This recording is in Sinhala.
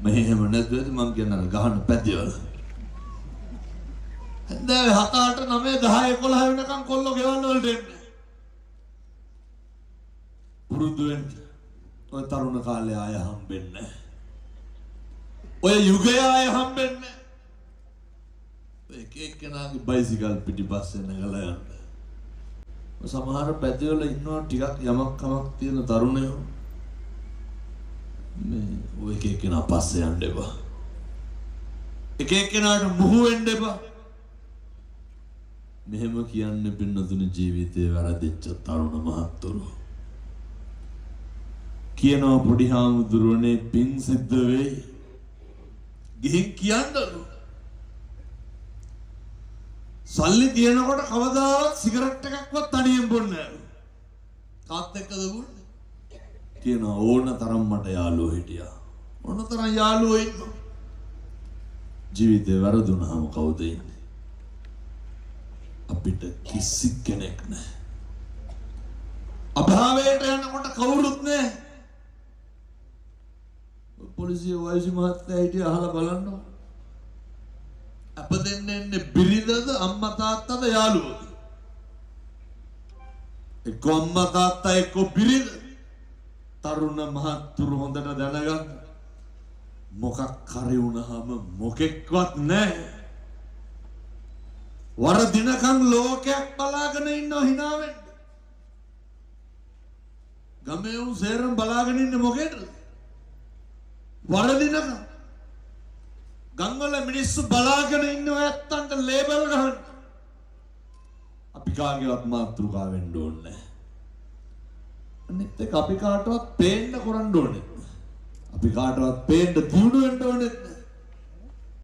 මෙහෙම නැද්ද මං කියනවා ගහන්න පැතිවල. දැන් 7 8 9 10 11 වෙනකන් කොල්ලෝ ගෙවන්න වලට එන්නේ. පුරුදු වෙන්න. ඔය තරුණ කාලේ ආය හම්බෙන්නේ. ඔය යුගය ආය හම්බෙන්නේ. එක එක්කෙනාගේ බයිසිකල් පිටිපස්සේ නැගලා යන්න. සමහර පැතිවල ඉන්නවා ටිකක් යමක් කමක් තියෙන තරුණයෝ. මේ ඔය එක එක්කෙනා පස්සේ යන්න එපා. එක එක්කෙනාට මුහු වෙන්න එපා. මෙහෙම කියන්නේ පින්නතුනි ජීවිතේ වැරදිච්ච තරුණ මහත්තුරු. කියනවා පොඩි හාමුදුරුවනේ පින් සිද්ධ වෙයි. ගිහින් කියන්නලු. සල්ලි තියනකොට කවදාවත් සිගරට් එකක්වත් තනියෙන් බොන්නේ නැහැ. කාත් එක්කද බොන්නේ? කියනවා ඕන තරම් මට යාළුවෝ හිටියා. ඕන තරම් යාළුවෝ ඉන්නවා. ජීවිතේ වැරදුනහම කවුද ඉන්නේ? අපිට කිසි කෙනෙක් නැහැ. අභාවයට යනකොට කවුරුත් නැහැ. පොලිසිය වයිසි මහත්තයා හිටිය අහලා බලන්න. අප දෙන්නේ බිරිඳද අම්මා තාත්තද යාළුවෝද? එක්ක අම්මා තාත්තා එක්ක බිරිඳ. තරුණ මහත්තුරු හොඳට දැනගන්න. මොකක් කරේ වුණාම මොකෙක්වත් නැහැ. වරදිනකන් ලෝකයක් බලාගෙන ඉන්නව hina වෙන්න. ගමේ උන් සේරම බලාගෙන ඉන්නේ මොකේද? වරදිනකන්. ගම්වල මිනිස්සු බලාගෙන ඉන්නව ඇත්තන්ට ලේබල් ගහන්න. අපි කාගේවත් මාතෘකා වෙන්න ඕනේ නැහැ. අනිත් එක අපි කාටවත් පේන්න කරන්න ඕනේ. අපි කාටවත් පේන්න දියුණු වෙන්න